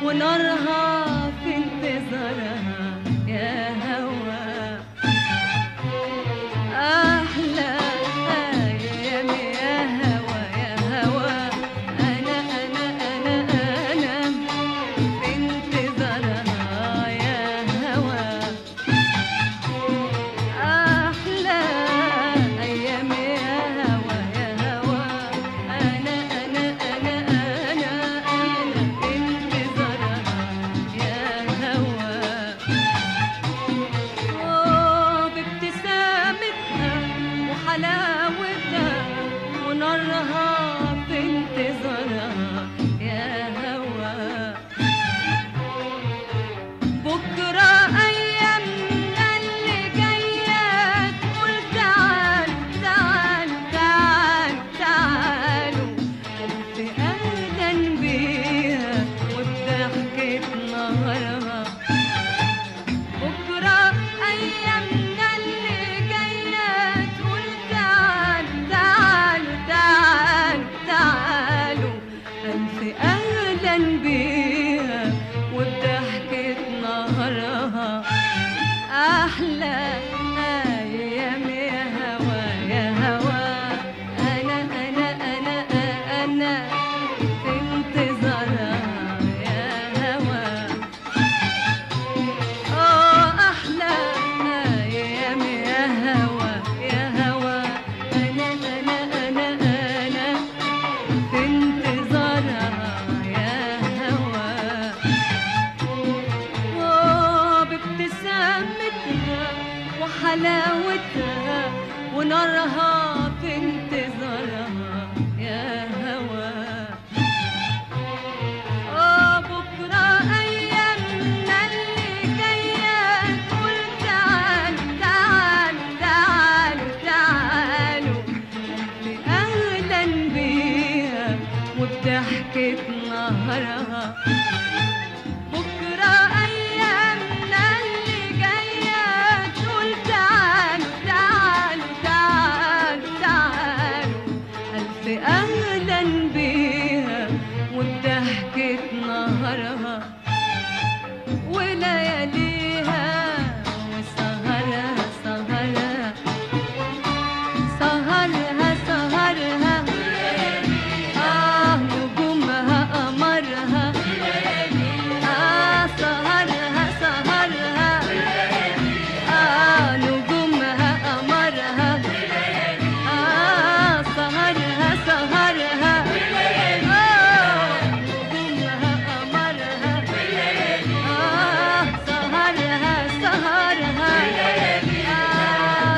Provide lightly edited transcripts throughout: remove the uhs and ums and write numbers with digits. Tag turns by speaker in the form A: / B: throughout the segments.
A: ونارها في انتظارها يا هوا. أحلى أيام يا هوا يا هوا، أنا في انتظارها يا هوا. أحلى أيام يا هوا يا هوا، أنا في انتظارها يا هوا. بابتسامتها وحلاوتها ونارها في انتظارها يا هوا. بكرة أيامنا اللي جاية تقول تعالوا تعالوا تعالوا تعالوا، ألف أهلا بيها وبضحكة نهارها. بكرة أيامنا اللي جاية تقول تعالوا تعالوا تعالوا تعالوا، ألف أهلا بيها وبضحكة نهارها. أحلى أيام يا هوا يا هوا، أنا في انتظارها يا هوا. أحلى أيام يا هوا يا هوا، أنا في انتظارها يا هوا. بابتسامتها وحلاوتها ونارها في انتظارها يا هوا. بكرة أيامنا اللي جاية تقول تعالوا تعالوا تعالوا تعالوا، ألف أهلا بيها وبضحكة نهارها. بكرة أيامنا اللي جاية تقول تعالوا تعالوا تعالوا تعالوا، ألف أهلا بيها وبضحكة نهارها. ولياليها وسهرها سهرها سهرها سهرها، نجومها قمرها. سهرها سهرها، نجومها قمرها. سهرها سهرها، نجومها قمرها. سهرها سهرها،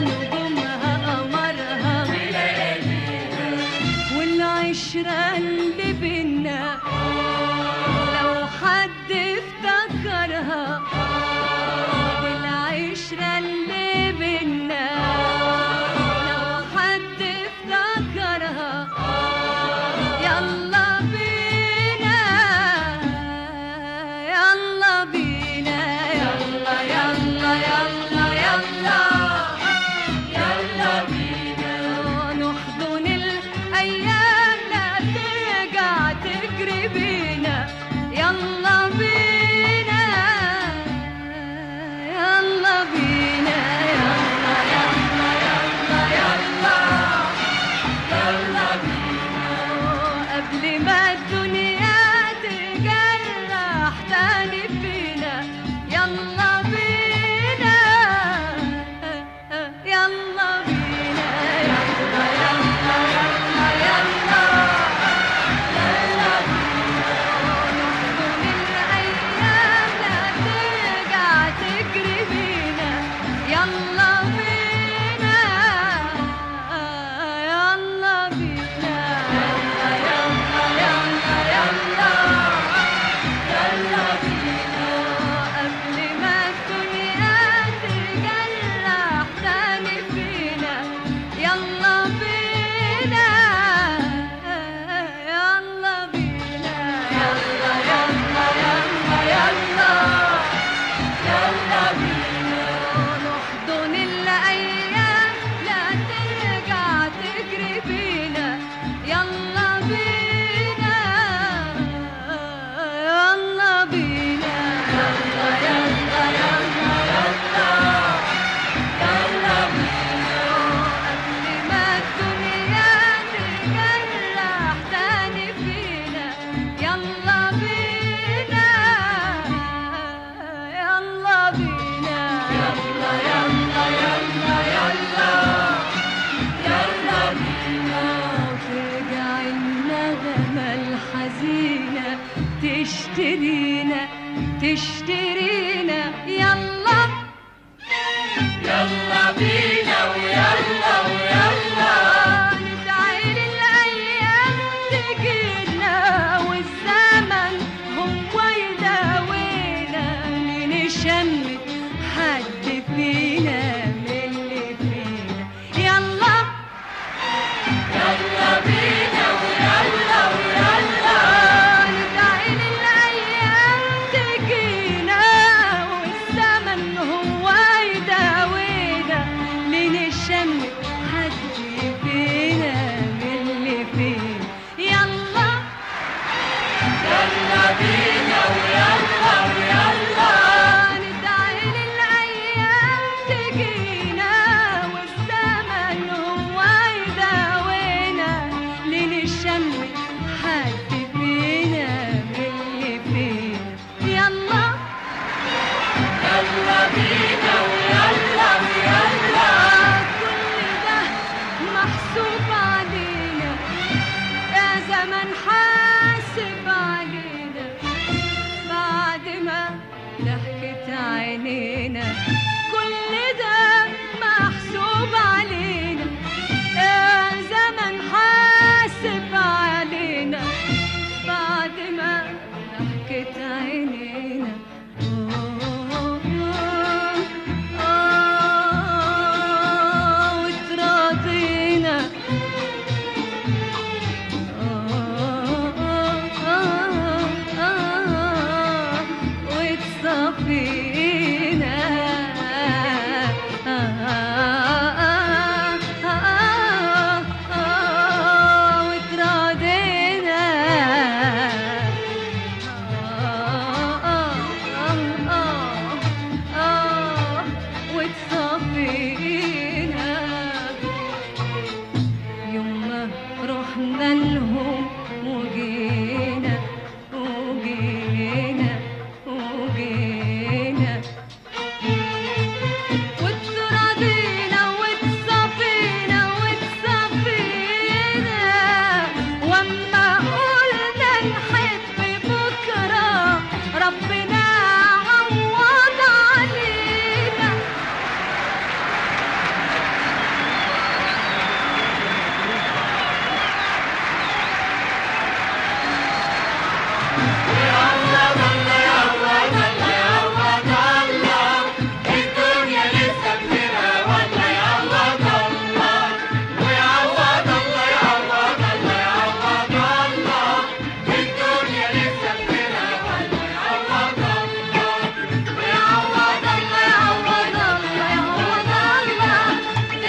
A: نجومها قمرها. والعشرة اللي بينا لو حد افتكرها، العشرة اللي بينا لو حد افتكرها، يلا بينا يلا بينا يلا يلا يلا يلا يلا بينا نحضن الأيام لا ترجع تجري بينا. يلا بينا يلا بينا يلا يلا يلا يلا يلا بينا، قبل ما الدنيا تجرح تاني فينا. يلا بينا يلا بينا يلا يلا يلا يلا يلا بينا، نحضن الأيام لا ترجع تجري بينا. يلا بينا يلا بينا يلا يلا يلا يلا تشترينا تشترينا يلا
B: يلا بينا ويلا ويلا
A: ندعي للأيام تجينا والزمن هو يداوينا لنشمت حد فينا من اللي فينا يلا
B: يلا بينا ويلا ويلا
A: ندعي للأيام تجينا والزمن هو يداوينا لنشمت حد فينا من اللي فينا يلا
B: يلا بينا ويلا ويلا
A: ندعي للأيام تجينا والزمن هو يداوينا لنشمت حد فينا من اللي فينا يلا
B: يلا بينا ويلا ويلا
A: كل ده محسوب علينا يا زمن حاسب علينا بعد ما ضحكت عينينا كل ده محسوب علينا يا زمن حاسب علينا بعد ما ضحكت عينينا وتراضينا وتصفينا وتراضينا وتصفينا يوم ما رحنا لهم وجينا وجينا وجينا وتراضينا وتصفينا وتصفينا واما قلنا نحب بكره ربنا عوض علينا
B: الدنيا لسه بخيرها والله يعوض الله ويعوض الله يعوض الله يعوض الله الدنيا لسه بخيرها والله يعوض الله
A: ويعوض الله يعوض الله يعوض الله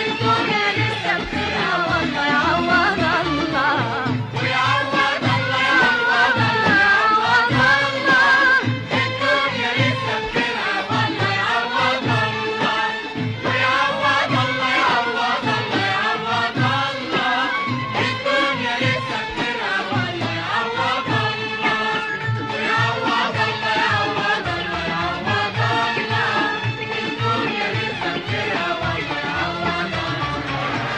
A: الدنيا لسه بخيرها والله يعوض الله
B: ويعوض الله يعوض الله يعوض الله الدنيا لسه بخيرها والله يعوض الله ويعوض الله يعوض الله يعوض الله الدنيا لسه بخيرها والله يعوض الله ويعوض الله يعوض الله يعوض الله الدنيا لسه بخيرها والله يعوض الله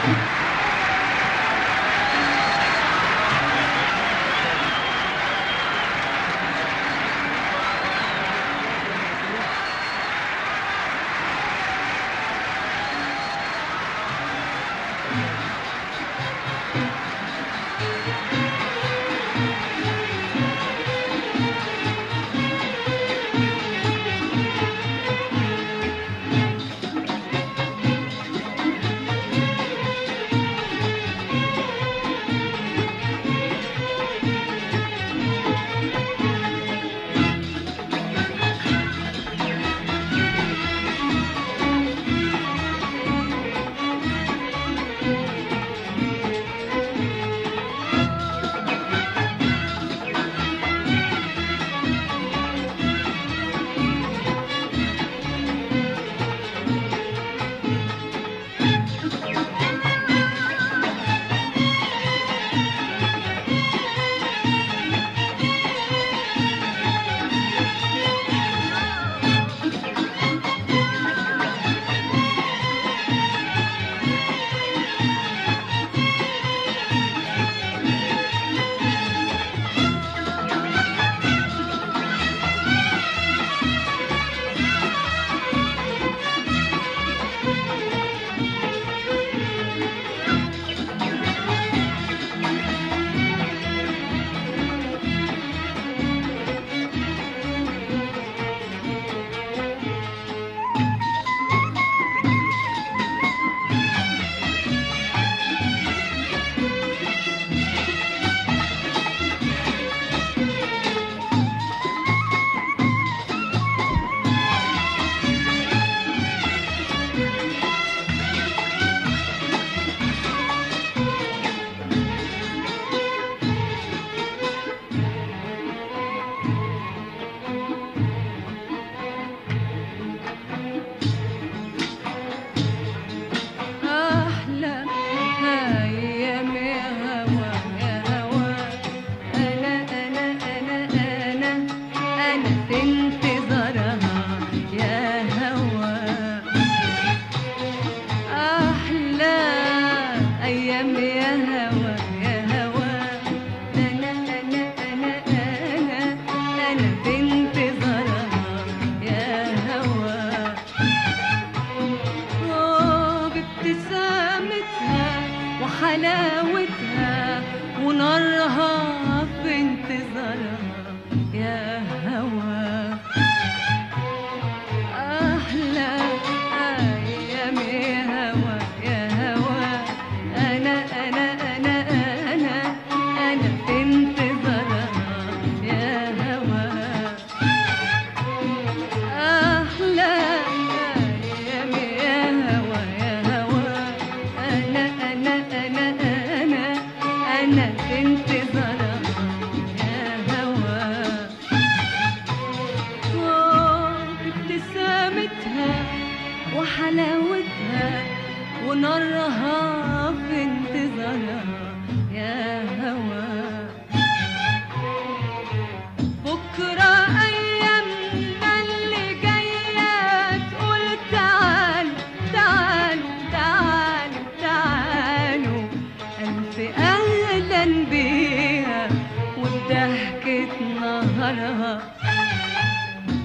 A: وضحكت نهارها.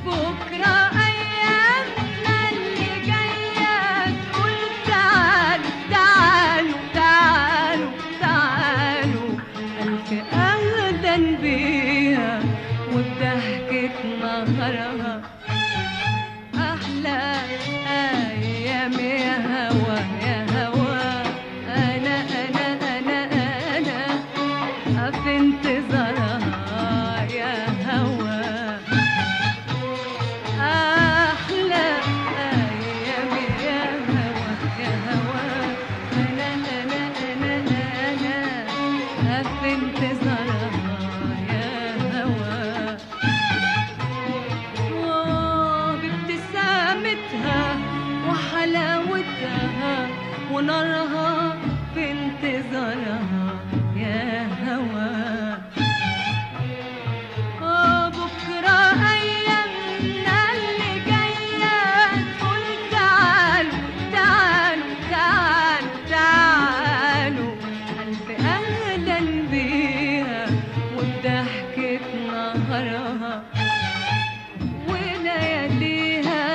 A: بكرة أيامنا اللي جاية تقول تعالوا تعالوا تعالوا تعالوا، ألف أهلا بيها وبضحكت نهارها. أحلى أيام يا هوا يا هوا، أنا في انتظارها يا هوا. أحلى أيام يا هوا يا هوا، أنا في انتظارها يا هوا. بابتسامتها وحلاوتها ونارها في انتظارها يا هوا. بكرة أيامنا اللي جاية تقول تعالوا تعالوا تعالوا تعالوا، ألف أهلا بيها وبضحكت نهارها. ولياليها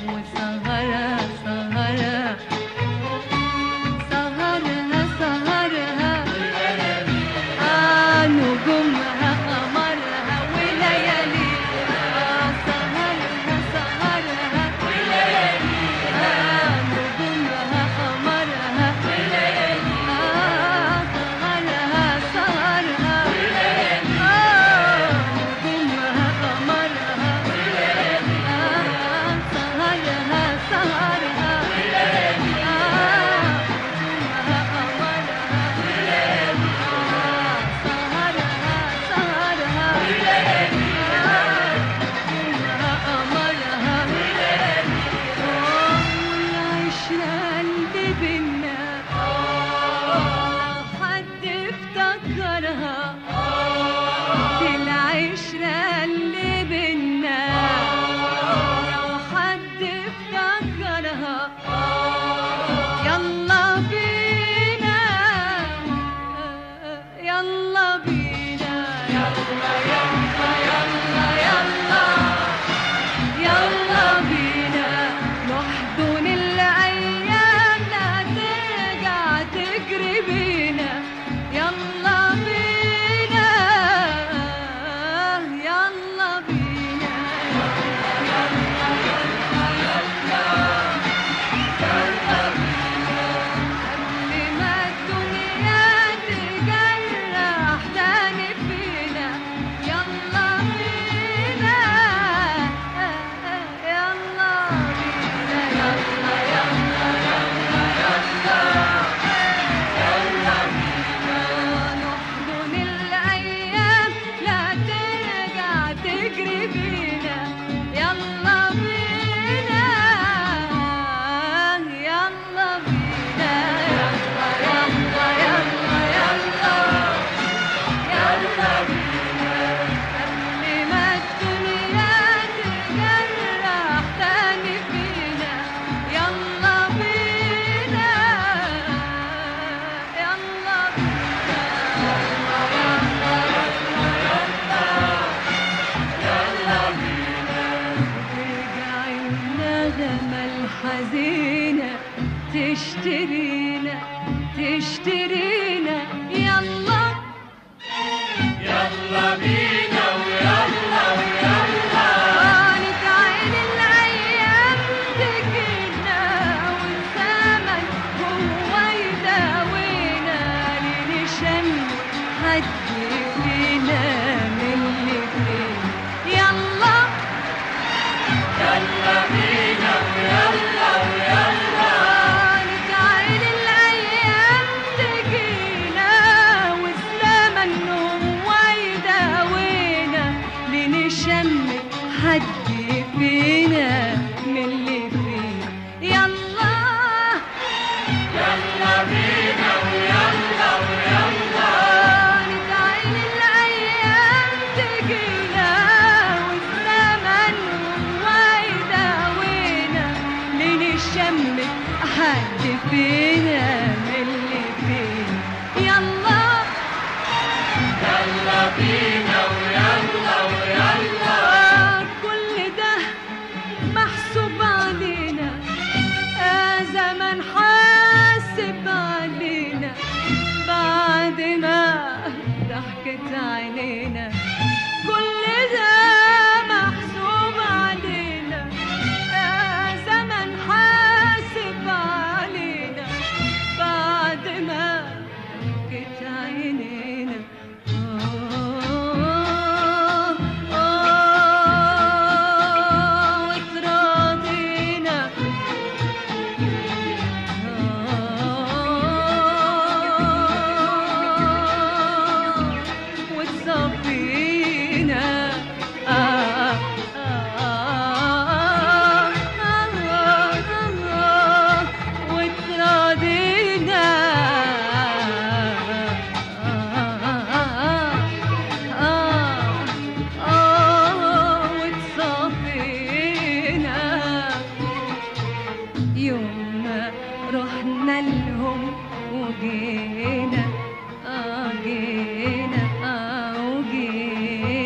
A: وسهرها سهرها سهرها سهرها، نجومها قمرها. ولياليها سهرها سهرها نجومها قمرها. سهرها سهرها نجومها قمرها. سهرها سهرها العشرة اللي بينا لو حد افتكرها، يلا بينا يلا بينا يلا يلا يلا يلا يلا بينا نحضن الأيام لا ترجع تجري بينا. يلا بينا يلا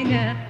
A: بينا